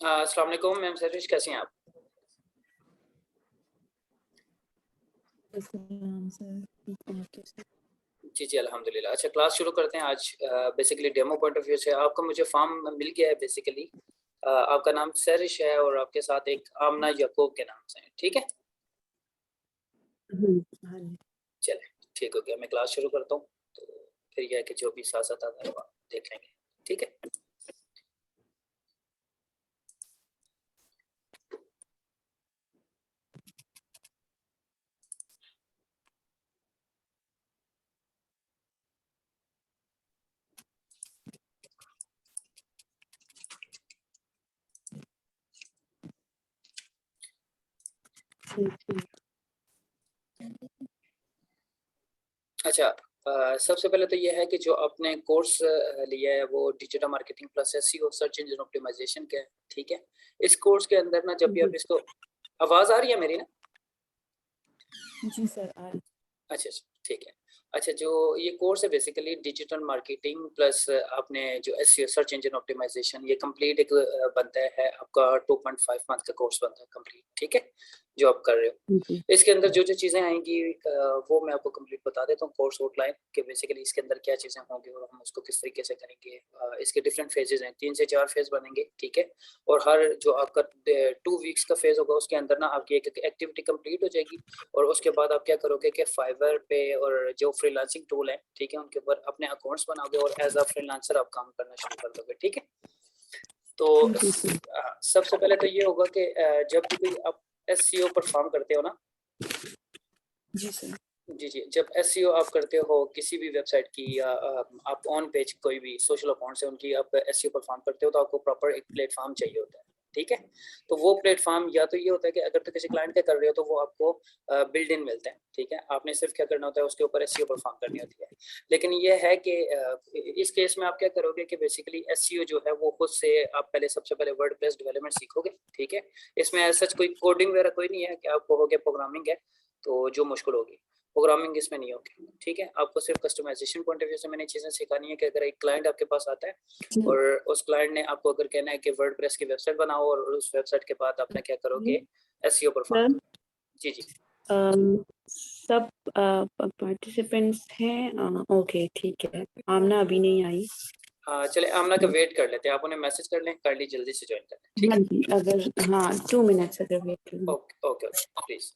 अस्सलाम वालेकुम मैम सरिश, कैसी हैं आप? जी जी अल्हम्दुलिल्लाह। अच्छा, क्लास शुरू करते हैं आज। Basically demo point of view से आपका मुझे फॉर्म मिल गया है। बेसिकली आपका नाम सरिश है और आपके साथ एक आमना याकूब के नाम से है, ठीक है? हाँ जी। चले ठीक हो गया, मैं क्लास शुरू करता हूँ। तो फिर यह है कि जो भी साथ साथ आता है वो देख लेंगे, ठीक है? अच्छा, सबसे पहले तो ये है कि जो आपने कोर्स लिया है वो digital marketing plus SEO search engine optimisation का है, ठीक है? इस कोर्स के अंदर ना जब भी आप इसको, आवाज आ रही है मेरी ना? जी सर आ रही। अच्छा अच्छा, ठीक है। अच्छा, जो ये कोर्स है बेसिकली डिजिटल मार्केटिंग प्लस आपने जो एसईओ सर्च इंजन ऑप्टिमाइजेशन, ये कंप्लीट एक बनता है आपका 2.5 मंथ का कोर्स बनता है कंप्लीट, ठीक है? जो आप कर रहे हो इसके अंदर जो जो चीज़ें आएंगी वो मैं आपको कंप्लीट बता देता हूँ कोर्स आउटलाइन कि बेसिकली इसके अंदर क्या चीज़ें होंगी और हम उसको किस तरीके से करेंगे। इसके डिफरेंट फेजेस हैं, 3 से 4 फेज बनेंगे, ठीक है? और हर जो आपका 2 वीक्स का फेज होगा उसके अंदर ना आपकी एक एक्टिविटी कंप्लीट हो जाएगी और उसके बाद आप क्या करोगे कि फाइवर पे और जो फ्रीलांसिंग टूल है, ठीक है, उनके ऊपर अपने अकाउंट्स बनाओगे और एज अ फ्रीलांसर आप काम करना शुरू कर दोगे, ठीक है? तो सबसे पहले तो ये होगा कि जब भी कोई आप एसईओ परफॉर्म करते हो ना, जी सर। जी जी, जब एसईओ आप करते हो किसी भी वेबसाइट की या आप ऑन पेज कोई भी सोशल अकाउंट से उनकी आप एसईओ परफॉर्म करते हो तो आपको प्रॉपर एक प्लेटफॉर्म चाहिए होता है, ठीक है? तो वो प्लेटफॉर्म या तो ये होता है कि अगर तो किसी क्लाइंट का कर रहे हो तो वो आपको बिल्ड इन मिलते हैं, ठीक है? आपने सिर्फ क्या करना होता है, उसके ऊपर एसईओ परफॉर्म करनी होती है। लेकिन ये है कि इस केस में आप क्या करोगे कि बेसिकली एसईओ जो है वो खुद से आप पहले सबसे पहले वर्डप्रेस डेवलपमेंट सीखोगे, ठीक है? इसमें सच कोई कोडिंग वगैरह कोई नहीं है कि आप कहोगे प्रोग्रामिंग है तो जो मुश्किल होगी, प्रोग्रामिंग इसमें नहीं होगी, ठीक है? आपको सिर्फ कस्टमाइजेशन पॉइंट ऑफ व्यू से मैंने चीज़ें सिखानी है कि अगर एक क्लाइंट आपके पास आता है और उस क्लाइंट ने आपको अगर कहना है कि वर्डप्रेस की वेबसाइट बनाओ और उस वेबसाइट के बाद आपने क्या करोगे, एसईओ परफॉर्म। जी जी सब पार्टिसिपेंट्स हैं। ओके ठीक है, आमना अभी नहीं आई। हाँ चले, आमना का वेट कर लेते हैं, आप उन्हें मैसेज कर लें, कर ली जल्दी से ज्वाइन कर लें, ठीक है? अगर हाँ 2 मिनट्स अगर वेट कर लें। Okay okay please.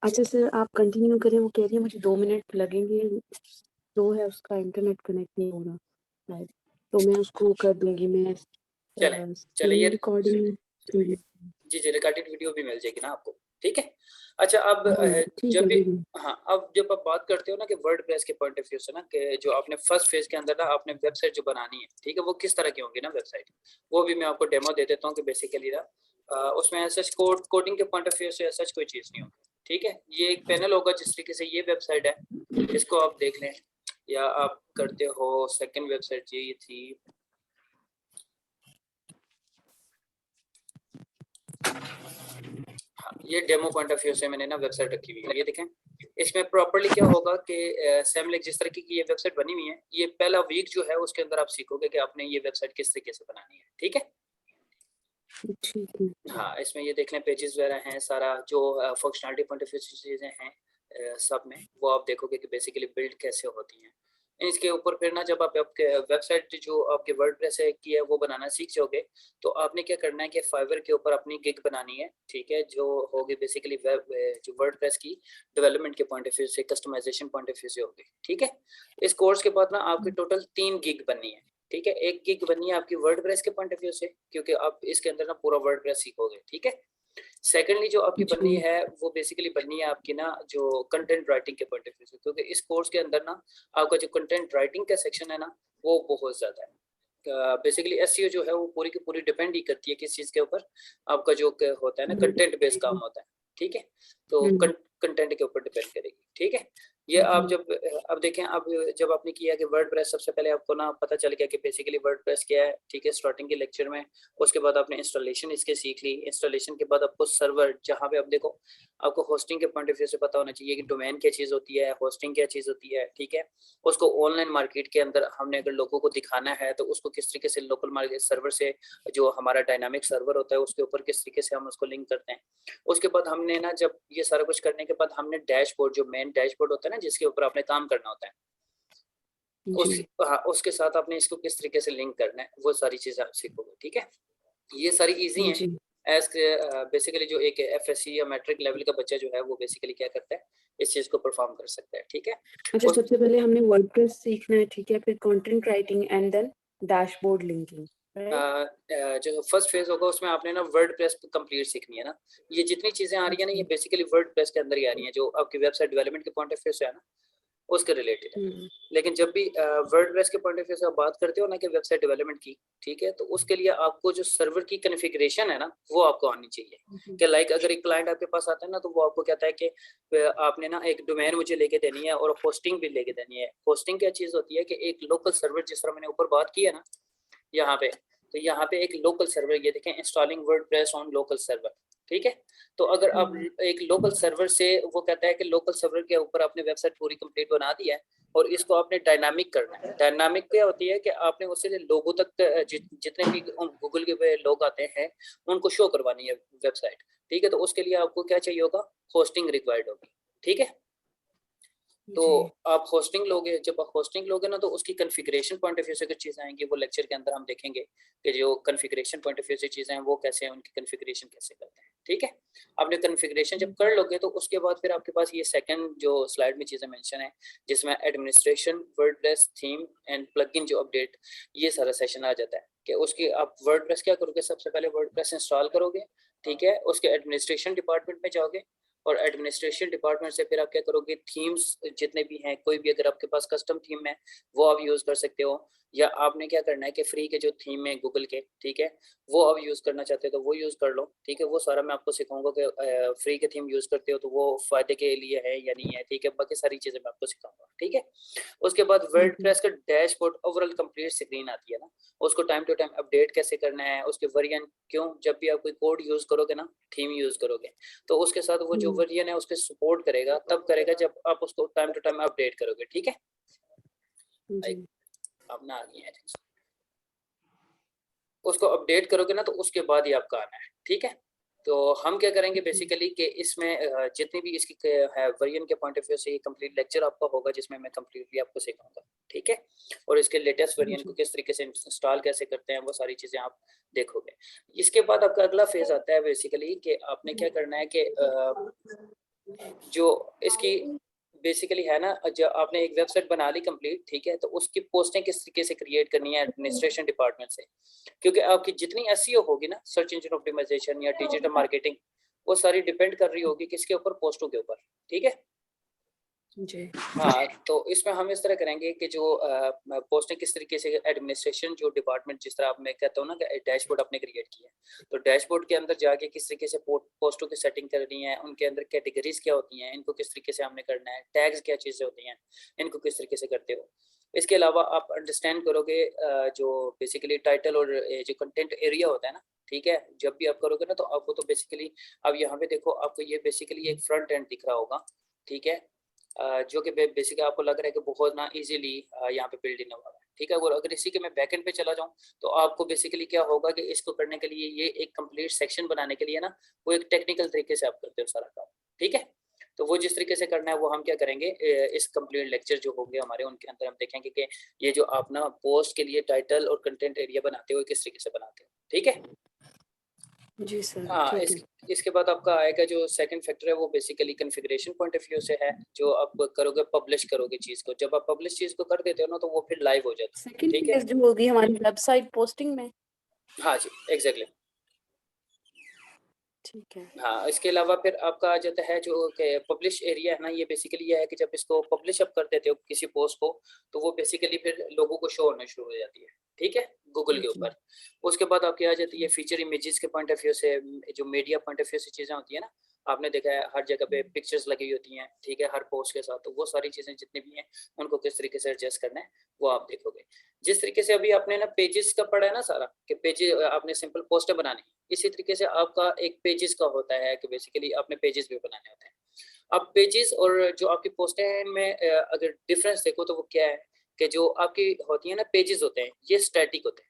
अच्छा सर आप कंटिन्यू करें, वो कह रही है मुझे 2 मिनट लगेंगे, स्लो है उसका इंटरनेट कनेक्ट नहीं हो रहा शायद, तो मैं उसको कर दूंगी। मैं चले ये रिकॉर्डिंग जी जी रिकॉर्डेड वीडियो भी मिल जाएगी ना आपको, ठीक है? अच्छा, अब ठीक जब है भी, हाँ, अब जब आप बात करते हो ना कि वर्डप्रेस के पॉइंट ऑफ व्यू से ना कि जो आपने फर्स्ट फेज के अंदर ना आपने वेबसाइट जो बनानी है, ठीक है, वो किस तरह की होगी ना वेबसाइट, वो भी मैं आपको डेमो दे देता हूँ कि बेसिकली ना उसमें ऐसा कोडिंग के पॉइंट ऑफ व्यू से ऐसा कोई चीज़ नहीं होगी, ठीक है? ये एक पैनल होगा जिस तरीके से ये वेबसाइट है, इसको आप देख लें, या आप करते हो सेकेंड वेबसाइट ये थी, हाँ ये डेमो पॉइंट ऑफ व्यू से मैंने ना वेबसाइट रखी हुई है, ये देखें। इसमें प्रॉपर्ली क्या होगा कि सेमलेक जिस तरीके की ये वेबसाइट बनी हुई है, ये पहला वीक जो है उसके अंदर आप सीखोगे कि आपने ये वेबसाइट किस तरीके से बनानी है, ठीक है। ठीक है। हाँ, इसमें ये देख लें पेजेस वगैरह हैं, सारा जो फंक्शनलिटी पॉइंट ऑफ व्यू से चीज़ें हैं सब में, वो आप देखोगे कि बेसिकली बिल्ड कैसे होती हैं। इसके ऊपर फिर ना जब आप आपके वेबसाइट जो आपके वर्डप्रेस है की है वो बनाना सीख जाओगे, तो आपने क्या करना है कि फाइवर के ऊपर अपनी गिग बनानी है, ठीक है, जो होगी बेसिकली वेब जो वर्डप्रेस की डेवलपमेंट के पॉइंट ऑफ व्यू से, कस्टमाइजेशन पॉइंट ऑफ व्यू से होगी, ठीक है। इस कोर्स के बाद ना आपकी टोटल 3 गिग बननी है, ठीक है। एक गिग बननी है आपकी वर्डप्रेस के पॉइंट ऑफ व्यू से, क्योंकि आप इसके अंदर ना पूरा वर्डप्रेस सीखोगे, ठीक है। सेकेंडली जो आपकी बननी है वो बेसिकली बननी है आपकी ना जो कंटेंट राइटिंग के पॉइंट ऑफ व्यू से, क्योंकि इस कोर्स के अंदर ना आपका जो कंटेंट राइटिंग का सेक्शन है ना वो बहुत ज्यादा है। बेसिकली एसईओ जो है वो पूरी की पूरी डिपेंड ही करती है किस चीज के ऊपर, आपका जो होता है ना कंटेंट बेस्ड काम होता है, ठीक है। तो कंटेंट के ऊपर डिपेंड करेगी, ठीक है। ये आप जब अब देखें, अब जब आपने किया कि वर्डप्रेस, सबसे पहले आपको ना पता चल गया कि बेसिकली वर्डप्रेस क्या है, ठीक है, स्टार्टिंग के लेक्चर में। उसके बाद आपने इंस्टॉलेशन इसके सीख ली, इंस्टॉलेशन के बाद आपको सर्वर, जहाँ पे आप देखो आपको होस्टिंग के पॉइंट ऑफ व्यू से पता होना चाहिए कि डोमेन क्या चीज़ होती है, होस्टिंग क्या चीज़ होती है, ठीक है। उसको ऑनलाइन मार्केट के अंदर हमने अगर लोगों को दिखाना है तो उसको किस तरीके से लोकल मार्केट सर्वर से, जो हमारा डायनामिक सर्वर होता है उसके ऊपर किस तरीके से हम उसको लिंक करते हैं। उसके बाद हमने ना जब ये सारा कुछ करने के बाद हमने डैशबोर्ड, जो मेन डैशबोर्ड होता है ना जिसके ऊपर आपने काम करना होता है, हाँ, उसके साथ आपने इसको किस तरीके से लिंक करना है, वो सारी चीजें आप सीखोगे, ठीक है। ये सारी इजी हैं। एज बेसिकली जो एक एफएससी या मैट्रिक लेवल का बच्चा जो है वो बेसिकली क्या करता है, इस चीज को परफॉर्म कर सकता है, ठीक है। अच्छा, सबसे पहले हमने वर्डप्रेस सीखना है, ठीक है, फिर content writing and then dashboard linking. जो फर्स्ट फेज होगा उसमें आपने ना वर्डप्रेस कंप्लीट सीखनी है ना। ये जितनी चीजें आ रही है ना ये बेसिकली वर्डप्रेस के अंदर ही आ रही हैं, जो आपकी वेबसाइट डेवलपमेंट के पॉइंट ऑफ व्यू से है ना उसके रिलेटेड है। लेकिन जब भी वर्डप्रेस के पॉइंट ऑफ व्यू से आप बात करते हो ना कि वेबसाइट डेवलपमेंट की, ठीक है, तो उसके लिए आपको जो सर्वर की कॉन्फ़िगरेशन है ना वो आपको आनी चाहिए। कि लाइक अगर एक क्लाइंट आपके पास आता है ना तो वो आपको कहता है कि आपने ना एक डोमेन मुझे लेके देनी है और होस्टिंग भी लेके देनी है। होस्टिंग क्या चीज होती है कि एक लोकल सर्वर, जिस तरह मैंने ऊपर बात की है ना यहाँ पे, तो यहाँ पे एक लोकल सर्वर, ये देखें installing WordPress on local server, ठीक है। तो अगर आप एक लोकल सर्वर से, वो कहता है कि लोकल सर्वर के ऊपर आपने वेबसाइट पूरी कंप्लीट बना दी है और इसको आपने डायनामिक करना है। डायनामिक क्या होती है कि आपने उससे लोगों तक जितने भी गूगल के लोग आते हैं उनको शो करवानी है वेबसाइट, ठीक है। तो उसके लिए आपको क्या चाहिए होगा, होस्टिंग रिक्वायर्ड होगी, ठीक है। तो आप होस्टिंग लोगे, जब आप होस्टिंग लोगे ना तो उसकी कॉन्फ़िगरेशन पॉइंट ऑफ व्यू से कुछ चीज़ें आएंगी, वो लेक्चर के अंदर हम देखेंगे कि जो कॉन्फ़िगरेशन पॉइंट ऑफ व्यू से चीज़ें हैं वो कैसे हैं, उनकी कॉन्फ़िगरेशन कैसे करते हैं, ठीक है। आपने कॉन्फ़िगरेशन जब कर लोगे तो उसके बाद फिर आपके पास ये सेकंड जो स्लाइड में चीज़ें मेंशन है, जिसमें administration, WordPress theme and plugin जो अपडेट, ये सारा सेशन आ जाता है कि उसकी आप वर्डप्रेस क्या करोगे, सबसे पहले वर्डप्रेस इंस्टॉल करोगे, ठीक है। उसके एडमिनिस्ट्रेशन डिपार्टमेंट में जाओगे और एडमिनिस्ट्रेशन डिपार्टमेंट से फिर आप क्या करोगे, थीम्स जितने भी हैं, कोई भी अगर आपके पास कस्टम थीम है वो आप यूज़ कर सकते हो, या आपने क्या करना है कि फ्री के जो थीम है गूगल के, ठीक है, वो आप यूज़ करना चाहते हो तो वो यूज़ कर लो, ठीक है। वो सारा मैं आपको सिखाऊंगा कि फ्री के थीम यूज़ करते हो तो वो फ़ायदे के लिए है या नहीं है, ठीक है। बाकी सारी चीज़ें मैं आपको सिखाऊंगा, ठीक है। उसके बाद वर्डप्रेस का डैशबोर्ड ओवरऑल कंप्लीट स्क्रीन आती है ना, उसको टाइम टू टाइम अपडेट कैसे करना है, उसके वेरिएंट, क्यों जब भी आप कोई कोड यूज़ करोगे ना, थीम यूज़ करोगे, तो उसके साथ वो जो वर्जन है उसके सपोर्ट करेगा, तब करेगा जब आप उसको टाइम टू टाइम अपडेट करोगे, ठीक है। अब ना आ गई है, उसको अपडेट करोगे ना तो उसके बाद ही आपका आना है, ठीक है। तो हम क्या करेंगे बेसिकली कि इसमें जितनी भी इसकी है वर्जन के पॉइंट ऑफ व्यू से ये कंप्लीट लेक्चर आपका होगा जिसमें मैं कंप्लीटली आपको सिखाऊंगा, ठीक है। और इसके लेटेस्ट वर्जन को किस तरीके से इंस्टॉल कैसे करते हैं वो सारी चीज़ें आप देखोगे। इसके बाद आपका अगला फेज आता है बेसिकली कि आपने क्या करना है कि जो इसकी बेसिकली है ना, जब आपने एक वेबसाइट बना ली कंप्लीट, ठीक है, तो उसकी पोस्टें किस तरीके से क्रिएट करनी है एडमिनिस्ट्रेशन डिपार्टमेंट से, क्योंकि आपकी जितनी एसईओ होगी ना, सर्च इंजन ऑप्टिमाइजेशन या डिजिटल मार्केटिंग, वो सारी डिपेंड कर रही होगी किसके ऊपर, पोस्टों के ऊपर, ठीक है जी। हाँ, तो इसमें हम इस तरह करेंगे कि जो पोस्टिंग किस तरीके से एडमिनिस्ट्रेशन जो डिपार्टमेंट, जिस तरह आप मैं कहता हूँ ना कि डैशबोर्ड आपने क्रिएट किया है, तो डैशबोर्ड के अंदर जाके किस तरीके से पोस्टों की सेटिंग करनी है, उनके अंदर कैटेगरीज क्या होती हैं, इनको किस तरीके से हमने करना है, टैग्स क्या चीज़ें होती हैं, इनको किस तरीके से करते हो। इसके अलावा आप अंडरस्टैंड करोगे जो बेसिकली टाइटल और जो कंटेंट एरिया होता है ना, ठीक है। जब भी आप करोगे ना तो आपको तो बेसिकली अब यहाँ पे देखो आपको ये बेसिकली एक फ्रंट एंड दिख रहा होगा, ठीक है, जो कि बेसिकली आपको लग रहा है कि बहुत ना इजीली यहाँ पे बिल्ड इन हुआ है, ठीक है। और अगर इसी के मैं बैकएंड पे चला जाऊँ तो आपको बेसिकली क्या होगा कि इसको करने के लिए ये एक कंप्लीट सेक्शन बनाने के लिए ना वो एक टेक्निकल तरीके से आप करते हो सारा काम, ठीक है। तो वो जिस तरीके से करना है वो हम क्या करेंगे इस कंप्लीट लेक्चर जो होंगे हमारे उनके अंदर हम देखेंगे कि ये जो आप ना पोस्ट के लिए टाइटल और कंटेंट एरिया बनाते हो किस तरीके से बनाते हो, ठीक है। जी सर, हाँ, ठीक है। इसके बाद आपका आएगा जो सेकंड फैक्टर है वो basically configuration point of view से है, जो आप करोगे पब्लिश करोगे चीज़ को। जब आप पब्लिश चीज़ को कर देते हो ना तो वो फिर लाइव हो जाता है, सेकंड ठीक है। फेज जो होगी हमारी वेबसाइट पोस्टिंग में। हाँ जी, एग्जैक्टली। ठीक है। हाँ, इसके अलावा फिर आपका आ जाता है जो पब्लिश एरिया है ना, ये बेसिकली ये है कि जब इसको पब्लिश आप कर देते हो किसी पोस्ट को तो वो बेसिकली फिर लोगों को शो होना शुरू हो जाती है, ठीक है, गूगल के जी। ऊपर। उसके बाद आपकी आ जाती है फीचर इमेजेस के पॉइंट ऑफ व्यू से, जो मीडिया पॉइंट ऑफ व्यू से चीज़ें होती है ना, आपने देखा है हर जगह पे पिक्चर्स लगी होती हैं, ठीक है, हर पोस्ट के साथ। तो वो सारी चीज़ें जितनी भी हैं उनको किस तरीके से एडजस्ट करना है वो आप देखोगे। जिस तरीके से अभी आपने ना पेजेस का पढ़ा है ना सारा, कि पेज आपने सिंपल पोस्टर बनानी है, इसी तरीके से आपका एक पेजेस का होता है कि बेसिकली आपने पेजेस भी बनाने होते हैं। अब पेजेस और जो आपकी पोस्टें हैं में अगर डिफरेंस देखो तो वो क्या है कि जो आपकी होती है ना पेजेस होते हैं ये स्टैटिक होते हैं,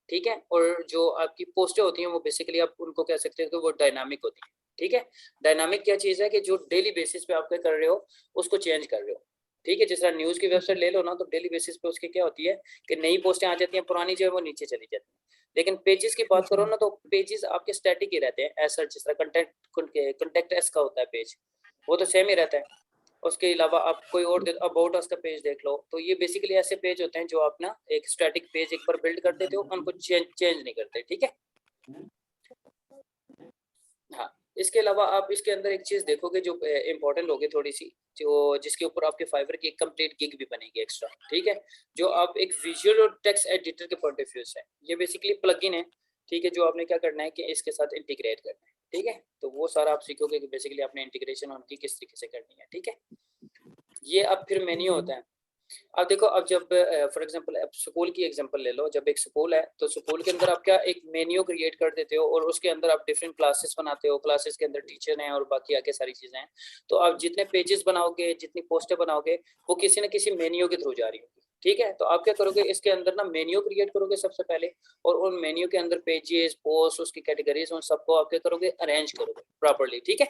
ठीक है, और जो आपकी पोस्टें होती हैं वो बेसिकली आप उनको कह सकते हो कि वो डायनामिक होती हैं, ठीक है। डायनामिक क्या चीज़ है कि जो डेली बेसिस पे आप क्या कर रहे हो उसको चेंज कर रहे हो, ठीक है। जिस तरह न्यूज़ की वेबसाइट ले लो ना तो डेली बेसिस पे उसकी क्या होती है कि नई पोस्टें आ जाती हैं, पुरानी जो है वो नीचे चली जाती है। लेकिन पेजेस की बात करो जी। ना तो पेजेस आपके स्टैटिक ही रहते हैं एज सच। जिस तरह कंटेक्ट एस का होता है पेज, वो तो सेम ही रहता है। उसके अलावा आप कोई और अबाउट अस का पेज देख लो, तो ये बेसिकली ऐसे पेज होते हैं जो आप ना एक स्टैटिक पेज एक बार बिल्ड कर देते हो, उनको चेंज नहीं करते, ठीक है। हाँ, इसके अलावा आप इसके अंदर एक चीज़ देखोगे जो इम्पोर्टेंट होगी थोड़ी सी, जो जिसके ऊपर आपके फाइवर की एक कंप्लीट गिग भी बनेगी एक्स्ट्रा, ठीक है। जो आप एक विजुअल और टेक्स्ट एडिटर के पॉइंट ऑफ व्यू से, ये बेसिकली प्लगइन है, ठीक है, जो आपने क्या करना है कि इसके साथ इंटीग्रेट करना है, ठीक है। तो वो सारा आप सीखोगे कि बेसिकली आपने इंटीग्रेशन उनकी किस तरीके से करनी है, ठीक है। ये अब फिर मेन्यू होता है। अब देखो, अब जब फॉर एग्जांपल अब स्कूल की एग्जांपल ले लो, जब एक स्कूल है तो स्कूल के अंदर आप क्या एक मेन्यू क्रिएट कर देते हो और उसके अंदर आप डिफरेंट क्लासेस बनाते हो, क्लासेस के अंदर टीचर हैं और बाकी आके सारी चीज़ें हैं। तो आप जितने पेजेस बनाओगे, जितनी पोस्टें बनाओगे, वो किसी न किसी मेन्यू के थ्रू जा रही होगी, ठीक है। तो आप क्या करोगे, इसके अंदर ना मेन्यू क्रिएट करोगे सबसे पहले, और उन मेन्यू के अंदर पेजेस, पोस्ट, उसकी कैटेगरीज, उन सबको आप क्या करोगे, अरेंज करोगे प्रॉपरली, ठीक है।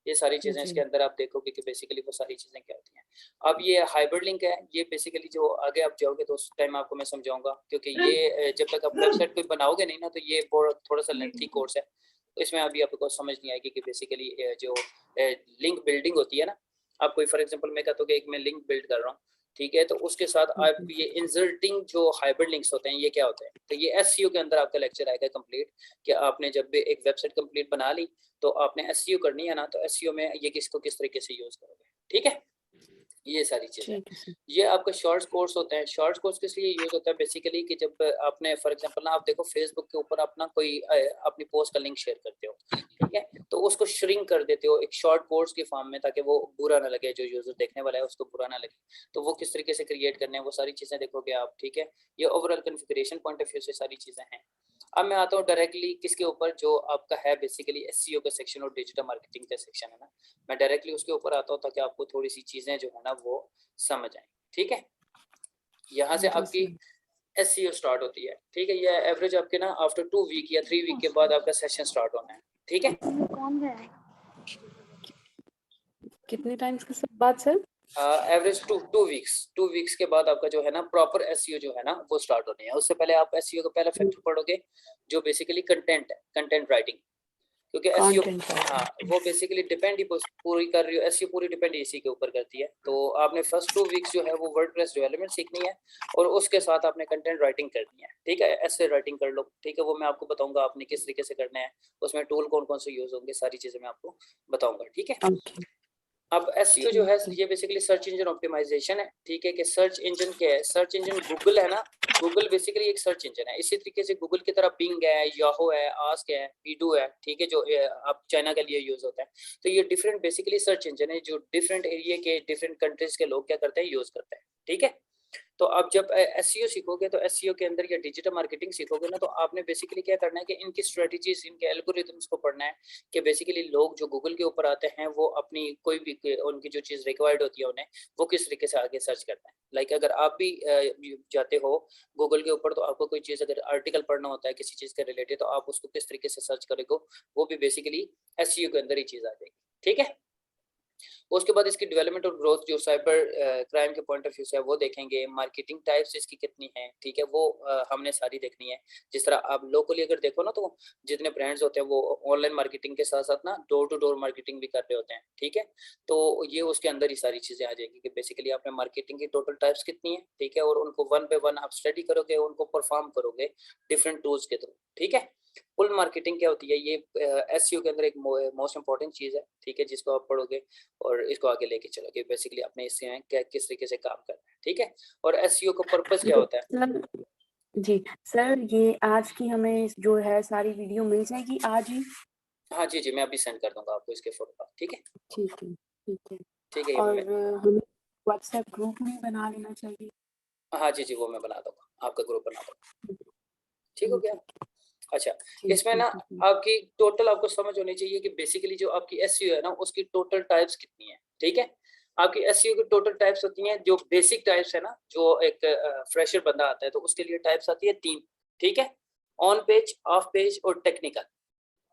ये सारी चीज़ें इसके जी। अंदर आप देखोगे कि बेसिकली वो सारी चीज़ें क्या होती हैं। अब ये हाइब्रिड लिंक है, ये बेसिकली जो आगे आप जाओगे तो उस टाइम आपको मैं समझाऊंगा, क्योंकि ये जब तक आप वेबसाइट कोई बनाओगे नहीं ना तो ये थोड़ा सा लेंथी कोर्स है, तो इसमें अभी आपको समझ नहीं आएगी कि बेसिकली जो लिंक बिल्डिंग होती है ना, आप कोई फॉर एग्जांपल मैं कहता हूँ कि एक मैं लिंक बिल्ड कर रहा हूँ, ठीक है, तो उसके साथ आप ये इंसर्टिंग जो हाइब्रिड लिंक्स होते हैं ये क्या होते हैं, तो ये एसईओ के अंदर आपका लेक्चर आएगा कंप्लीट, कि आपने जब भी एक वेबसाइट कंप्लीट बना ली तो आपने एसईओ करनी है ना, तो एसईओ में ये किसको किस तरीके से यूज करोगे, ठीक है। ये सारी चीजें, ठीक है सर। ये आपका शॉर्ट्स कोर्स होता है। शॉर्ट्स कोर्स किस लिए यूज होता है बेसिकली, कि जब आपने फॉर एग्जांपल ना आप देखो फेसबुक के ऊपर अपना कोई अपनी पोस्ट का लिंक शेयर करते हो, ठीक है, तो उसको श्रिंक कर देते हो एक शॉर्ट कोर्स की फॉर्म में, ताकि वो बुरा ना लगे, जो यूजर देखने वाला है उसको बुरा ना लगे। तो वो किस तरीके से क्रिएट करने हैं वो सारी चीजें देखोगे आप, ठीक है। ये overall configuration point of view से सारी चीजें हैं। अब मैं आता हूँ डायरेक्टली किसके ऊपर, जो आपका है बेसिकली एसईओ का सेक्शन और डिजिटल मार्केटिंग का सेक्शन है ना, मैं डायरेक्टली उसके ऊपर आता हूँ ताकि आपको थोड़ी सी चीजें जो है ना वो समझ आए, ठीक है। यहाँ से जी आपकी सर। एसईओ स्टार्ट होती है, ठीक है। ये एवरेज आपके ना आफ्टर 2 वीक या 3 वीक के बाद आपका सेशन स्टार्ट होना है, ठीक है। कितने टाइम्स के सब बाद सर? एवरेज 2 वीक्स के बाद आपका जो है ना प्रॉपर एसईओ जो है ना वो स्टार्ट होनी है। उससे पहले आप एसईओ का पहला फैक्टर पढ़ोगे जो बेसिकली कंटेंट है, कंटेंट राइटिंग, क्योंकि एसईओ, कंटेंट हाँ, वो बेसिकली डिपेंड ही पूरी कर रही हो, एसईओ पूरी डिपेंड इसी के ऊपर करती है। तो आपने फर्स्ट 2 वीक्स जो है वो वर्डप्रेस डेवलपमेंट सीखनी है और उसके साथ आपने कंटेंट राइटिंग करनी है, ठीक है। ऐसे राइटिंग कर लो, ठीक है, वो मैं आपको बताऊंगा आपने किस तरीके से करना है, उसमें टूल कौन कौन से यूज होंगे, सारी चीजें मैं आपको बताऊंगा, ठीक है। ओके। अब एसईओ जो है ठीक है। ये बेसिकली सर्च इंजन ऑप्टिमाइजेशन है, ठीक है। कि सर्च इंजन क्या है, सर्च इंजन गूगल है ना, गूगल बेसिकली एक सर्च इंजन है। इसी तरीके से गूगल की तरह बिंग है, याहू है, आस्क है, बीडू है, ठीक है, जो आप चाइना के लिए यूज होता है। तो ये डिफरेंट बेसिकली सर्च इंजन है जो डिफरेंट एरिया के डिफरेंट कंट्रीज के लोग क्या करते हैं, यूज करते हैं, ठीक है। तो आप जब एसईओ सीखोगे तो एसईओ के अंदर या डिजिटल मार्केटिंग सीखोगे ना, तो आपने बेसिकली क्या करना है कि इनकी स्ट्रेटजीज, इनके एल्गोरिथम्स को पढ़ना है कि बेसिकली लोग जो गूगल के ऊपर आते हैं वो अपनी कोई भी उनकी जो चीज़ रिक्वायर्ड होती है उन्हें वो किस तरीके से आगे सर्च करना है। लाइक अगर आप भी जाते हो गूगल के ऊपर, तो आपको कोई चीज़ अगर आर्टिकल पढ़ना होता है किसी चीज़ के रिलेटेड, तो आप उसको किस तरीके से सर्च करोगे, वो भी बेसिकली एसईओ के अंदर ही चीज़ आ जाएगी। ठीक है, उसके बाद इसकी डेवलपमेंट और ग्रोथ जो साइबर क्राइम के पॉइंट ऑफ व्यू से है वो देखेंगे। मार्केटिंग टाइप्स इसकी कितनी है, ठीक है, वो हमने सारी देखनी है। जिस तरह आप लोकली अगर देखो ना, तो जितने ब्रांड्स होते हैं वो ऑनलाइन मार्केटिंग के साथ साथ ना डोर टू डोर मार्केटिंग भी कर रहे होते हैं। ठीक है, तो ये उसके अंदर ही सारी चीजें आ जाएगी कि बेसिकली आपने मार्केटिंग की टोटल टाइप्स कितनी है, ठीक है, और उनको वन बाय वन आप स्टडी करोगे, उनको परफॉर्म करोगे डिफरेंट टूल्स के थ्रू। ठीक है, पुल मार्केटिंग क्या होती है, ये एसईओ के अंदर एक मोस्ट इंपॉर्टेंट चीज है, ठीक है, जिसको आप पढ़ोगे और इसको आगे लेके चलोगे। बेसिकली अपने इससे क्या किस तरीके से काम करना है। ठीक है, और एसईओ का पर्पस क्या होता है। सर जी सर, ये आज की हमें जो है सारी वीडियो मिल जाएगी आज ही? हाँ जी जी, मैं अभी सेंड कर दूंगा आपको इसके फोटो। ठीक है, ठीक है, ठीक है। ठीक है, ये और मैं हमें व्हाट्सएप ग्रुप में बना लेना चाहिए। हाँ जी जी, वो मैं बना दूंगा, आपका ग्रुप बना दूंगा। ठीक हो गया। ठीक अच्छा, ठीक इसमें है, ना ठीक है। आपकी टोटल आपको समझ होनी चाहिए कि बेसिकली जो आपकी एसईओ है ना, उसकी टोटल टाइप्स कितनी है। ठीक है, आपकी एसईओ की टोटल टाइप्स होती हैं, जो बेसिक टाइप्स है ना, जो एक फ्रेशर बंदा आता है तो उसके लिए टाइप्स आती है 3। ठीक है, ऑन पेज, ऑफ पेज और टेक्निकल।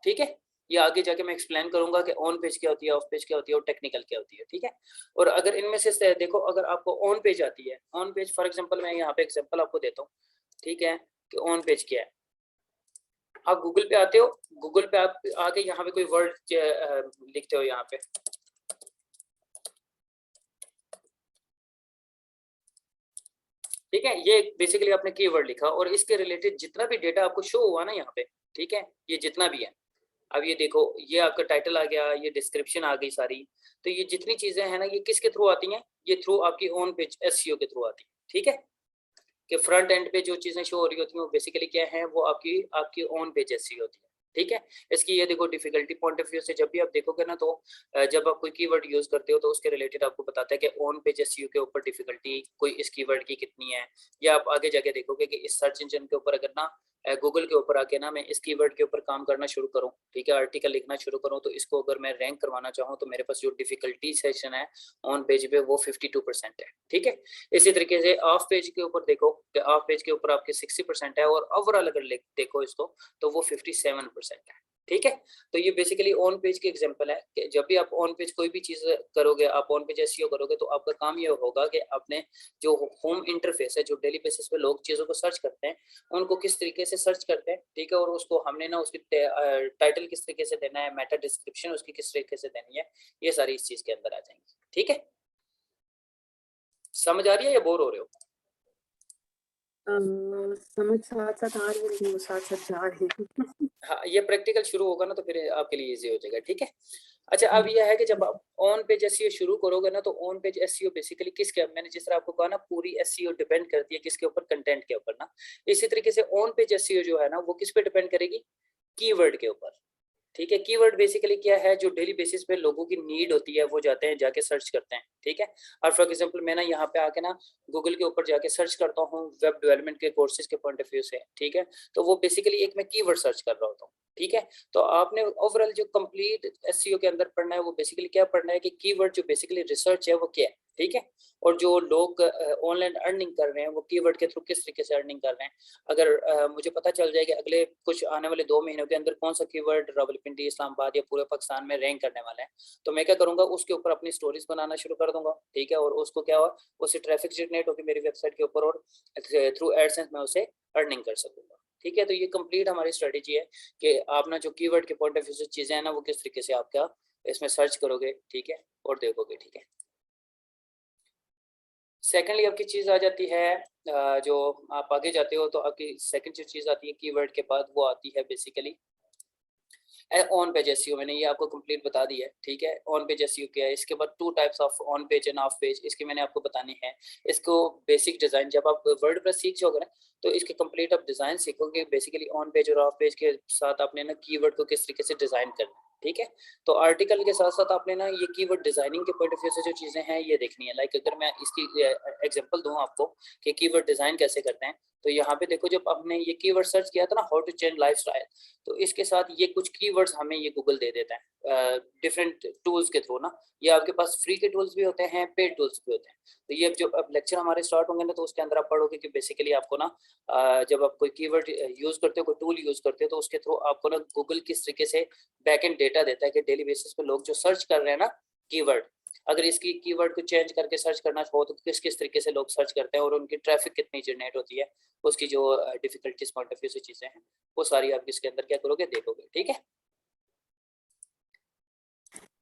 ठीक है, ये आगे जाके मैं एक्सप्लेन करूंगा कि ऑन पेज क्या होती है, ऑफ पेज क्या होती है और टेक्निकल क्या होती है। ठीक है, और अगर इनमें से देखो, अगर आपको ऑन पेज आती है, ऑन पेज फॉर एग्जांपल मैं यहाँ पे एग्जांपल आपको देता हूँ। ठीक है, कि ऑन पेज क्या है। आप गूगल पे आते हो, गूगल पे आप आके यहाँ पे कोई वर्ड लिखते हो यहाँ पे, ठीक है, ये बेसिकली आपने कीवर्ड लिखा और इसके रिलेटेड जितना भी डेटा आपको शो हुआ ना यहाँ पे, ठीक है, ये जितना भी है, अब ये देखो, ये आपका टाइटल आ गया, ये डिस्क्रिप्शन आ गई सारी। तो ये जितनी चीजें हैं ना, ये किसके थ्रू आती हैं, ये थ्रू आपकी ऑन पेज एसईओ के थ्रू आती है। ठीक है, कि फ्रंट एंड पे जो चीजें शो हो रही होती हैं वो बेसिकली क्या है, वो आपकी आपकी ऑन पेज एसईओ होती है। ठीक है, इसकी ये देखो डिफिकल्टी पॉइंट ऑफ व्यू से जब भी आप देखोगे ना, तो जब आप कोई कीवर्ड यूज करते हो तो उसके रिलेटेड आपको बताता है कि ऑन पेज एसईओ के ऊपर डिफिकल्टी कोई इस कीवर्ड की कितनी है। या आप आगे जाके देखोगे कि इस सर्च इंजन के ऊपर अगर ना गूगल के ऊपर आके ना मैं इस कीवर्ड के ऊपर काम करना शुरू करूं, ठीक है, आर्टिकल लिखना शुरू करूं, तो इसको अगर मैं रैंक करवाना चाहूं तो मेरे पास जो डिफिकल्टी सेशन है ऑन पेज पे वो 52% है। ठीक है, इसी तरीके से ऑफ पेज के ऊपर देखो, ऑफ पेज के ऊपर आपके 60% है, और ओवरऑल अगर देखो इसको तो वो 57% है। ठीक है, तो ये बेसिकली ऑन पेज के एग्जांपल है कि जब भी आप ऑन पेज कोई भी चीज करोगे, आप ऑन पेज एसईओ करोगे, तो आपका काम ये होगा कि आपने जो होम इंटरफेस है, जो डेली बेसिस पे लोग चीजों को सर्च करते हैं, उनको किस तरीके से सर्च करते हैं, ठीक है, और उसको हमने ना उसकी टाइटल किस तरीके से देना है, मेटा डिस्क्रिप्शन उसकी किस तरीके से देनी है, ये सारी इस चीज के अंदर आ जाएंगी। ठीक है, समझ आ रही है या बोर हो रहे हो। समझ साथ साथ आ रही है, लेकिन वो साथ साथ जा रही है। हाँ, ये प्रैक्टिकल शुरू होगा ना तो फिर आपके लिए इजी हो जाएगा। ठीक है, अच्छा, अब यह है कि जब आप ऑन पेज एसईओ शुरू करोगे ना, तो ऑन पेज एसईओ बेसिकली किसके, मैंने जिस तरह आपको कहा ना, पूरी एसईओ डिपेंड करती है किसके ऊपर, कंटेंट के ऊपर ना। इसी तरीके से ऑन पेज एसईओ जो है ना, वो किस पे डिपेंड करेगी, कीवर्ड के ऊपर। ठीक है, कीवर्ड बेसिकली क्या है, जो डेली बेसिस पे लोगों की नीड होती है वो जाते हैं जाके सर्च करते हैं। ठीक है, और फॉर एग्जांपल मैं ना यहाँ पे आके ना गूगल के ऊपर जाके सर्च करता हूँ वेब डेवलपमेंट के कोर्सेज के पॉइंट ऑफ व्यू से। ठीक है, तो वो बेसिकली एक मैं कीवर्ड सर्च कर रहा होता हूँ। ठीक है, तो आपने ओवरऑल जो कंप्लीट एसईओ के अंदर पढ़ना है वो बेसिकली क्या पढ़ना है कि कीवर्ड जो बेसिकली रिसर्च है वो क्या है। ठीक है, और जो लोग ऑनलाइन अर्निंग कर रहे हैं वो कीवर्ड के थ्रू किस तरीके से अर्निंग कर रहे हैं। अगर मुझे पता चल जाए कि अगले कुछ आने वाले 2 महीनों के अंदर कौन सा कीवर्ड रावलपिंडी, इस्लामाबाद या पूरे पाकिस्तान में रैंक करने वाला है, तो मैं क्या करूंगा, उसके ऊपर अपनी स्टोरीज बनाना शुरू कर दूंगा। ठीक है, और उसको क्या हुआ, उससे ट्रैफिक जनरेट होगी मेरी वेबसाइट के ऊपर, और थ्रू एडसेंस मैं उसे अर्निंग कर सकूंगा। ठीक है, तो ये कंप्लीट हमारी स्ट्रेटेजी है कि आप ना जो कीवर्ड के पॉइंट ऑफ व्यू से चीजें हैं ना, वो किस तरीके से आप क्या इसमें सर्च करोगे। ठीक है, और देखोगे। ठीक है, सेकेंडली आपकी चीज आ जाती है, जो आप आगे जाते हो तो आपकी सेकंड जो चीज आती है कीवर्ड के बाद, वो आती है बेसिकली ऑन पेज एसईओ। मैंने ये आपको कंप्लीट बता दी है। ठीक है, ऑन पेज एसईओ क्या है, इसके बाद 2 types of on page end of page, इसकी मैंने आपको बतानी है। इसको बेसिक डिजाइन, जब आप वर्डप्रेस सीख जाओगे ना, तो इसके कंप्लीट आप डिजाइन सीखोगे बेसिकली ऑन पेज और ऑफ पेज के साथ। आपने ना कीवर्ड को किस तरीके से डिजाइन करना है। ठीक है। तो आर्टिकल के साथ साथ आपने ना ये कीवर्ड डिजाइनिंग के पॉइंट ऑफ व्यू से जो चीजें हैं ये देखनी है। लाइक अगर मैं इसकी एग्जांपल दूं आपको कि कीवर्ड डिजाइन कैसे करते हैं, तो यहाँ पे देखो जब आपने ये कीवर्ड सर्च किया था ना, हाउ टू चेंज लाइफस्टाइल, तो इसके साथ ये कुछ कीवर्ड्स हमें ये गूगल दे देता है डिफरेंट टूल्स के थ्रू ना। ये आपके पास फ्री के टूल्स भी होते हैं, पेड टूल्स भी होते हैं। तो ये जो अब लेक्चर हमारे स्टार्ट होंगे ना, तो उसके अंदर आप पढ़ोगे कि बेसिकली आपको ना जब आप कोई कीवर्ड यूज करते हो, कोई टूल यूज करते हो, तो उसके थ्रू आपको ना गूगल किस तरीके से बैक एंड डेटा देता है कि डेली बेसिस पे लोग जो सर्च कर रहे हैं ना कीवर्ड, अगर इसकी कीवर्ड को चेंज करके सर्च करना हो तो किस किस तरीके से लोग सर्च करते हैं और उनकी ट्रैफिक कितनी जनरेट होती है, उसकी जो डिफिकल्टीज पॉइंट ऑफ व्यू से चीजें हैं वो सारी आप इसके अंदर क्या करोगे, देखोगे। ठीक है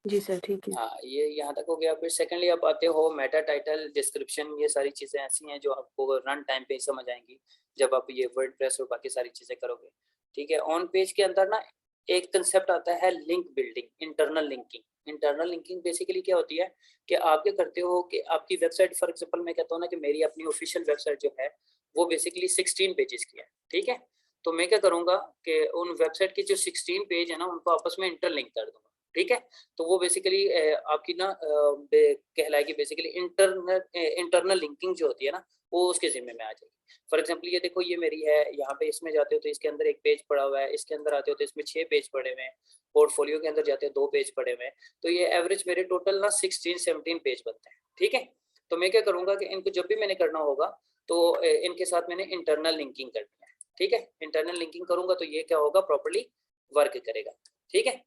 जी सर, ठीक है। हाँ, ये यहाँ तक हो गया। फिर सेकेंडली आप आते हो मेटा टाइटल, डिस्क्रिप्शन, ये सारी चीजें ऐसी हैं जो आपको रन टाइम पे ही समझ आएंगी जब आप ये वर्डप्रेस और बाकी सारी चीजें करोगे। ठीक है, ऑन पेज के अंदर ना एक कंसेप्ट आता है link building, internal linking. Internal linking basically क्या होती है कि आप क्या करते हो कि आपकी वेबसाइट, फॉर एग्जांपल मैं कहता हूँ ना कि मेरी अपनी ऑफिशियल वेबसाइट जो है वो बेसिकली 16 पेजेस की है। ठीक है, तो मैं क्या करूंगा कि उन वेबसाइट की जो 16 पेज है ना उनको आपस में इंटरलिंक कर दूंगा। ठीक है, तो वो बेसिकली आपकी ना कहलाएगी बेसिकली इंटरनल लिंकिंग जो होती है ना वो उसके जिम्मे में आ जाएगी। फॉर एग्जांपल ये देखो, ये मेरी है, यहाँ पे इसमें जाते हो तो इसके अंदर एक पेज पड़ा हुआ है, इसके अंदर आते हो तो इसमें 6 पेज पड़े हुए हैं, पोर्टफोलियो के अंदर जाते हो 2 पेज पड़े हुए हैं, तो ये एवरेज मेरे टोटल ना 16-17 पेज बनते हैं। ठीक है, तो मैं क्या करूंगा कि इनको जब भी मैंने करना होगा तो इनके साथ मैंने इंटरनल लिंकिंग करनी है। ठीक है, इंटरनल लिंकिंग करूंगा तो ये क्या होगा, प्रॉपर्ली वर्क करेगा। ठीक है,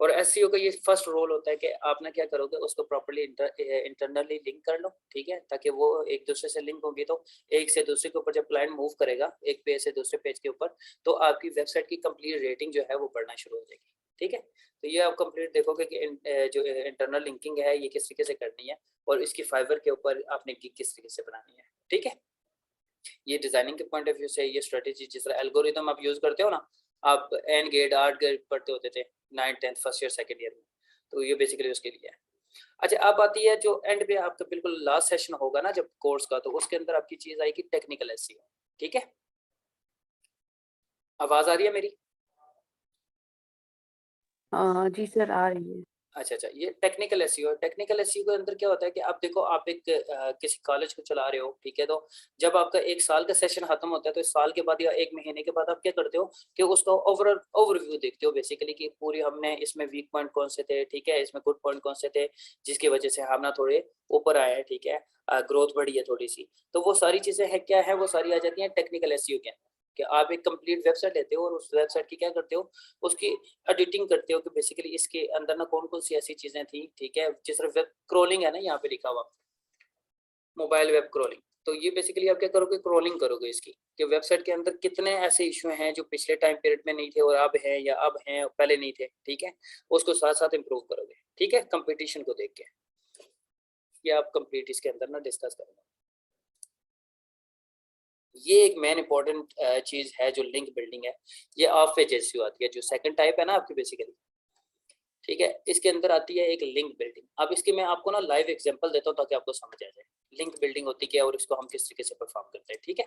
और एसईओ का ये फर्स्ट रोल होता है कि आप ना क्या करोगे, उसको प्रॉपर्ली इंटरनली लिंक कर लो। ठीक है, ताकि वो एक दूसरे से लिंक होगी तो एक से दूसरे के ऊपर जब क्लाइंट मूव करेगा एक पेज से दूसरे पेज के ऊपर, तो आपकी वेबसाइट की कंप्लीट रेटिंग जो है वो बढ़ना शुरू हो जाएगी। ठीक है, तो ये आप कंप्लीट देखोगे कि जो इंटरनल लिंकिंग है ये किस तरीके से करनी है और इसकी फाइबर के ऊपर आपने किस तरीके से बनानी है। ठीक है, ये डिजाइनिंग के पॉइंट ऑफ व्यू से ये स्ट्रेटेजी, जिस तरह एल्गोरिदम आप यूज करते हो ना, आप एन गेट आर्ट गेट पढ़ते होते थे 9th 10th first year second year में, तो ये बेसिकली उसके लिए है। अच्छा, अब आती है जो एंड पे आपका बिल्कुल लास्ट सेशन होगा ना जब कोर्स का, तो उसके अंदर आपकी चीज आएगी टेक्निकल एसईओ। ठीक है, आवाज आ रही है मेरी? जी सर, आ रही है। अच्छा, ये टेक्निकल एसईओ। टेक्निकल एसईओ के अंदर क्या होता है कि आप देखो, आप एक किसी कॉलेज को चला रहे हो, ठीक है, तो जब आपका 1 साल का सेशन खत्म होता है तो इस साल के बाद या 1 महीने के बाद आप क्या करते हो कि उसका ओवरव्यू देखते हो बेसिकली कि पूरी हमने इसमें वीक पॉइंट कौन से थे, ठीक है, इसमें गुड पॉइंट कौन से थे जिसकी वजह से हम ना थोड़े ऊपर आए हैं, ठीक है, ग्रोथ बढ़ी है थोड़ी सी। तो वो सारी चीजें है क्या है, वो सारी आ जाती हैं टेक्निकल एसईओ के अंदर, कि आप एक कंप्लीट वेबसाइट लेते हो और उस वेबसाइट की क्या करते हो, उसकी एडिटिंग करते हो कि बेसिकली इसके अंदर ना कौन कौन सी ऐसी चीजें थी। ठीक है, जिस तरह वेब क्रॉलिंग है ना यहाँ पे लिखा हुआ, मोबाइल वेब क्रॉलिंग, तो ये बेसिकली आप क्या करोगे, क्रॉलिंग करोगे इसकी कि वेबसाइट के अंदर कितने ऐसे इशू हैं जो पिछले टाइम पीरियड में नहीं थे और अब हैं, या अब हैं पहले नहीं थे। ठीक है, उसको साथ साथ इंप्रूव करोगे। ठीक है, कंपटीशन को देख के ये आप कंप्लीट इसके अंदर ना डिस्कस करोगे। ये एक मेन इंपॉर्टेंट चीज है जो लिंक बिल्डिंग है, ये ऑफ पेज एसईओ आती है, जो सेकंड टाइप है ना आपकी बेसिकली। ठीक है, इसके अंदर आती है एक लिंक बिल्डिंग। अब इसके मैं आपको ना लाइव एग्जांपल देता हूँ ताकि आपको समझ आ जाए लिंक बिल्डिंग होती क्या है और इसको हम किस तरीके से परफॉर्म करते हैं। ठीक है,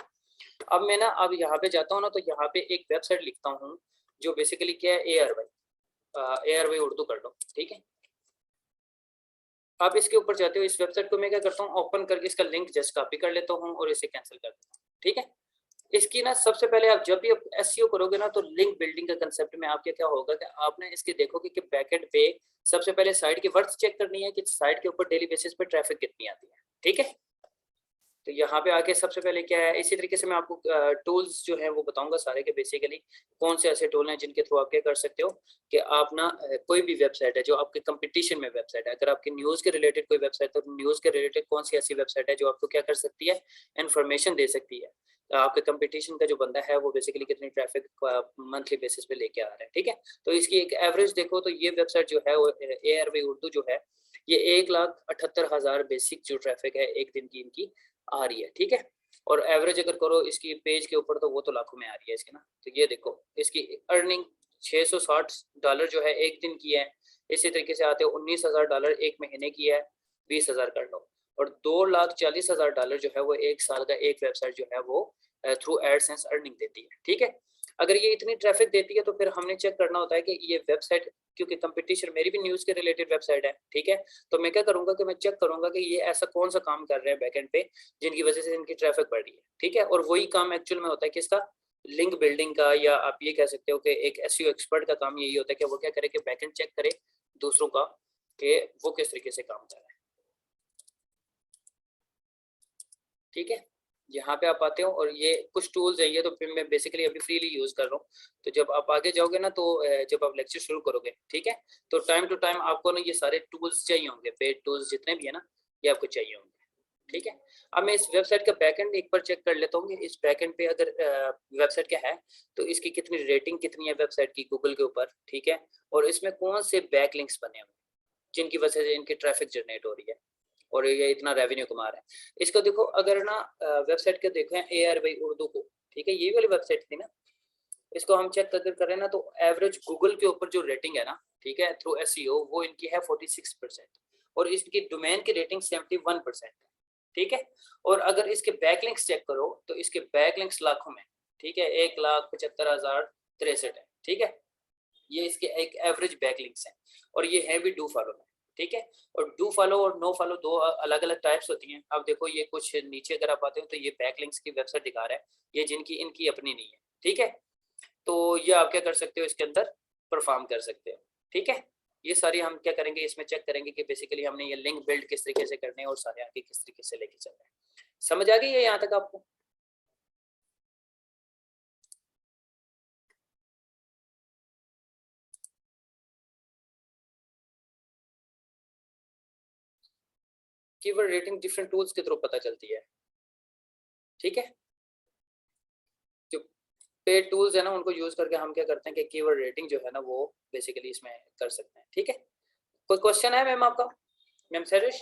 अब मैं ना अब यहाँ पे जाता हूँ ना, तो यहाँ पे एक वेबसाइट लिखता हूँ जो बेसिकली क्या है, ARY उर्दू कर लो। ठीक है, आप इसके ऊपर जाते हो, इस वेबसाइट को मैं क्या करता हूँ, ओपन करके इसका लिंक जस्ट कॉपी कर लेता हूँ और इसे कैंसिल कर देता हूँ। ठीक है, इसकी ना सबसे पहले आप जब भी एसईओ करोगे ना, तो लिंक बिल्डिंग का कंसेप्ट में आपके क्या होगा कि आपने इसके देखोगे कि बैकएंड पे सबसे पहले साइट की वर्थ चेक करनी है कि साइट के ऊपर डेली बेसिस पे ट्रैफिक कितनी आती है। ठीक है, तो यहाँ पे आके सबसे पहले क्या है, इसी तरीके से मैं आपको टूल्स जो है वो बताऊंगा सारे के, बेसिकली कौन से ऐसे टूल हैं जिनके थ्रू आप क्या कर सकते हो कि आप ना कोई भी वेबसाइट है जो आपके कंपटीशन में वेबसाइट है, अगर आपकी न्यूज़ के रिलेटेड कोई वेबसाइट, तो न्यूज़ के रिलेटेड कौन सी ऐसी वेबसाइट है जो आपको क्या कर सकती है, इन्फॉर्मेशन दे सकती है आपके कंपटीशन का जो बंदा है वो बेसिकली कितनी ट्रैफिक मंथली बेसिस पे लेके आ रहा है। ठीक है, तो इसकी एक एवरेज देखो तो ये वेबसाइट जो है वो ARY उर्दू जो है, ये 1,78,000 बेसिक जो ट्रैफिक है एक दिन की इनकी आ रही है। ठीक है, और एवरेज अगर करो इसकी पेज के ऊपर तो वो तो लाखों में आ रही है इसकी ना। तो ये देखो इसकी अर्निंग $660 जो है एक दिन की है। इसी तरीके से आते हो $19,000 एक महीने की है, 20,000 कर लो, और $2,40,000 जो है वो एक साल का एक वेबसाइट जो है वो थ्रू एडसेंस अर्निंग देती है। ठीक है, अगर ये इतनी ट्रैफिक देती है तो फिर हमने चेक करना होता है कि ये वेबसाइट, क्योंकि कंपटीशन मेरी भी न्यूज़ के रिलेटेड वेबसाइट है, ठीक है, तो मैं क्या करूंगा कि मैं चेक करूंगा कि ये ऐसा कौन सा काम कर रहे हैं बैकएंड पे जिनकी वजह से इनकी ट्रैफिक बढ़ रही है, ठीक है। और वही काम एक्चुअल में होता है किसका, लिंक बिल्डिंग का, या आप ये कह सकते हो कि एक एसईओ एक्सपर्ट का काम यही होता है कि वो क्या करे कि बैकएंड चेक करे दूसरों का कि वो किस तरीके से काम कर रहा है, ठीक है। यहाँ पे आप आते हो और ये कुछ टूल्स है, ये तो फिर मैं बेसिकली अभी फ्रीली यूज कर रहा हूँ। तो जब आप आगे जाओगे ना, तो जब आप लेक्चर शुरू करोगे, ठीक है, तो टाइम टू टाइम आपको ना ये सारे टूल्स चाहिए होंगे, पेड टूल्स जितने भी है ना, ये आपको चाहिए होंगे, ठीक है। अब मैं इस वेबसाइट का बैकएंड एक बार चेक कर लेता हूँ कि इस बैकएंड पे अगर वेबसाइट क्या है, तो इसकी कितनी रेटिंग कितनी है वेबसाइट की गूगल के ऊपर, ठीक है, और इसमें कौन से बैकलिंक्स बने हुए जिनकी वजह से इनकी ट्रैफिक जनरेट हो रही है और ये इतना रेवेन्यू कमा रहे हैं। इसको देखो, अगर ना वेबसाइट के देखें AR बाई उर्दू को, ठीक है, ये वाली वेबसाइट थी ना, इसको हम चेक अगर करें ना, तो एवरेज गूगल के ऊपर जो रेटिंग है ना, ठीक है, थ्रू SEO, वो इनकी है 46% और इसकी डोमेन की रेटिंग 71% है, ठीक है। और अगर इसके बैकलिंक्स चेक करो तो इसके बैकलिंक्स लाखों में, ठीक है, 1,75,063 है, ठीक है, ये इसके एक एवरेज बैकलिंक्स हैं। और ये है भी डू फॉलो में, ठीक है। और डू फॉलो और नो फॉलो दो अलग अलग टाइप्स होती हैं। अब देखो ये कुछ नीचे अगर आप आते हो तो ये बैकलिंक्स की वेबसाइट दिखा रहा है, ये जिनकी इनकी अपनी नहीं है, ठीक है। तो ये आप क्या कर सकते हो, इसके अंदर परफॉर्म कर सकते हो, ठीक है। ये सारी हम क्या करेंगे, इसमें चेक करेंगे कि बेसिकली हमने ये लिंक बिल्ड किस तरीके से करने हैं और सारे आगे किस तरीके से लेके चल रहे हैं। समझ आ गई है यहाँ तक आपको? कीवर्ड रेटिंग डिफरेंट टूल्स के थ्रू पता चलती है, ठीक है। जो पेड टूल्स है ना, उनको यूज करके हम क्या करते हैं कि कीवर्ड रेटिंग जो है ना, वो बेसिकली इसमें कर सकते हैं, ठीक है। कोई क्वेश्चन है मैम आपका, मैम सरिश?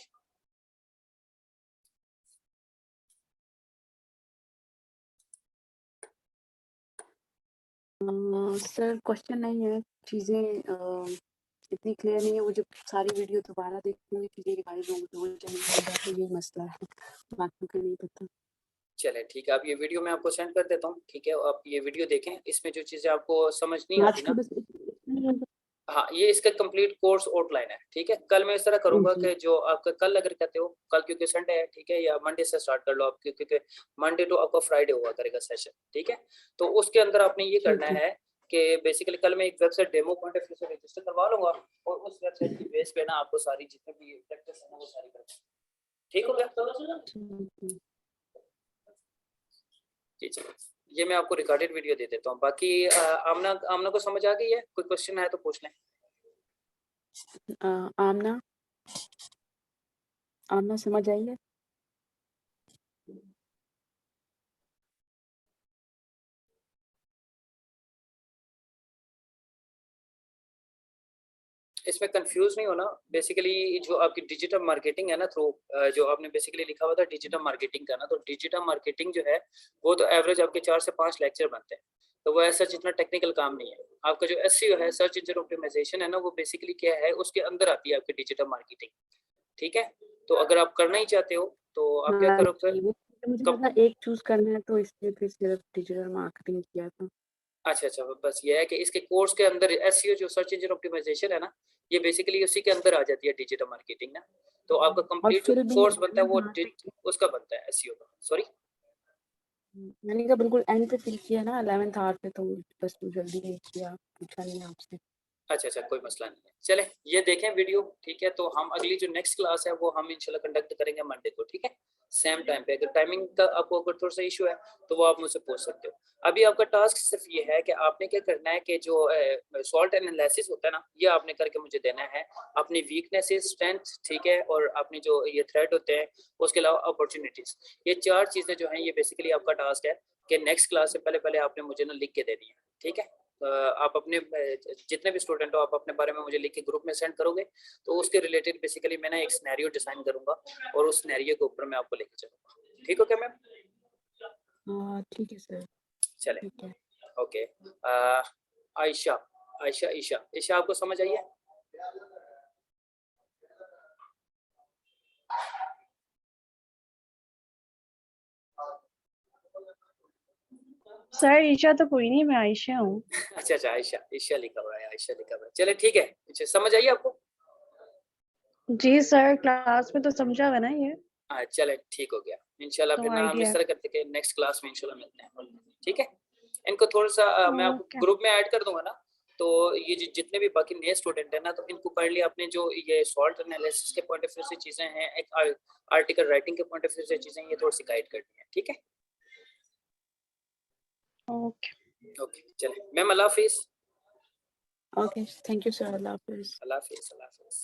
सर क्वेश्चन नहीं है, चीज़ें इतनी क्लियर नहीं है। वो जब सारी वीडियो दोबारा देखूंगी चीज़ें रिवाइज होंगी तो वो चाहिए, तो ये मसला है, बाकी का नहीं पता। चले ठीक है, अब ये वीडियो मैं आपको सेंड कर देता हूँ, ठीक है, आप ये वीडियो देखें, इसमें जो चीजें आपको समझ नहीं आज आती की ना, बस इतनी हाँ, ये इसका कंप्लीट कोर्स आउटलाइन है, ठीक है। कल मैं इस तरह करूंगा जी कि जो आपका कल अगर कहते हो, कल क्योंकि संडे है, ठीक है, या मंडे से स्टार्ट कर लो आप, क्योंकि मंडे टू आपका फ्राइडे हुआ करेगा सेशन, ठीक है। तो उसके अंदर आपने ये करना ठीक है। है कि बेसिकली कल मैं एक website demo point of view से रजिस्टर करवा लूंगा और उस वेबसाइट की बेस पे ना आपको सारी जितने भी प्रैक्टिस है ना वो सारी करवा, ठीक हो गया? ठीक है। जी चलो, ये मैं आपको रिकॉर्डेड वीडियो दे देता हूँ। बाकी आमना आमना को समझ आ गई है? कोई क्वेश्चन है तो पूछ लें। आमना आमना समझ आई है? इसमें कंफ्यूज नहीं होना, बेसिकली जो आपकी डिजिटल मार्केटिंग है ना, थ्रू जो आपने बेसिकली लिखा हुआ था डिजिटल मार्केटिंग का ना, तो डिजिटल मार्केटिंग जो है वो तो एवरेज आपके 4 से 5 लेक्चर बनते हैं, तो वो ऐसा जितना टेक्निकल काम नहीं है। आपका जो SEO है, सर्च इंजन ऑप्टिमाइजेशन है ना, वो बेसिकली क्या है, उसके अंदर आती है आपकी डिजिटल मार्केटिंग, ठीक है। तो अगर आप करना ही चाहते हो तो आप क्या हाँ करो फिर, जी, वो मुझे कब, मतलब एक चूज करना है तो इसलिए फिर सिर्फ डिजिटल मार्केटिंग किया था। अच्छा, बस ये है कि इसके कोर्स के अंदर SEO जो सर्च इंजन ऑप्टिमाइजेशन है ना, ये बेसिकली उसी के अंदर आ जाती है डिजिटल मार्केटिंग ना। तो आपका और कंप्लीट जो फिर भी कोर्स बनता है वो लास्ट पे उसका बनता है SEO का, सॉरी। मैंने कहा बिल्कुल एंड पे फिल किया ना 11th आवर पे, तो बस जल्दी नहीं किया, पूछा नहीं आपसे। अच्छा, कोई मसला नहीं है, चले ये देखें वीडियो, ठीक है। तो हम अगली जो नेक्स्ट क्लास है वो हम इंशाल्लाह कंडक्ट करेंगे मंडे को, ठीक है, सेम टाइम पे। अगर टाइमिंग का आपको अगर थोड़ा सा इशू है तो वो आप मुझसे पूछ सकते हो। अभी आपका टास्क सिर्फ ये है कि आपने क्या करना है कि जो सॉल्ट एनालिसिस होता है ना, ये आपने करके मुझे देना है, अपनी वीकनेसेस, स्ट्रेंथ, ठीक है, और अपनी जो ये थ्रेट होते हैं, उसके अलावा अपॉर्चुनिटीज, ये 4 चीजें जो हैं, ये बेसिकली आपका टास्क है कि नेक्स्ट क्लास से पहले पहले आपने मुझे ना लिख के देनी है, ठीक है। आप अपने जितने भी स्टूडेंट हो, आप अपने बारे में मुझे लिख के ग्रुप में सेंड करोगे, तो उसके रिलेटेड बेसिकली मैं ना एक सिनेरियो डिजाइन करूंगा और उस सिनेरियो के ऊपर मैं आपको लेके चलूंगा, ठीक हो क्या मैम? हाँ ठीक है सर, चले, ठीक है। ओके। आयशा, आयशा, ईशा, ईशा आपको समझ आई है? सर ईशा तो कोई नहीं, मैं आयशा हूँ। अच्छा अच्छा, आयशा, ईशा लिखा हुआ है, आयशा लिखा हुआ है। चले ठीक है, अच्छा समझ आई आपको? जी सर, क्लास में तो समझा हुआ ना ये। हाँ चले ठीक हो गया, इंशाल्लाह तो फिर ना हम आइडिया। इस तरह करते कि नेक्स्ट क्लास में इंशाल्लाह मिलते हैं, ठीक है? इनको थोड़ा सा मैं आपको ओके। ग्रुप में ऐड कर दूंगा ना, तो ये जितने भी बाकी नए स्टूडेंट हैं ना, तो इनको काइंडली अपने जो ये सॉल्ट एनालिसिस के पॉइंट ऑफ व्यू से चीजें हैं, एक आर्टिकल राइटिंग के पॉइंट ऑफ व्यू से चीजें, ये थोड़ी सी गाइड करनी है, ठीक है? ओके। ओके चले ma'am, Allah Hafiz. Okay, thank you sir, Allah Hafiz. Allah Hafiz, Allah Hafiz.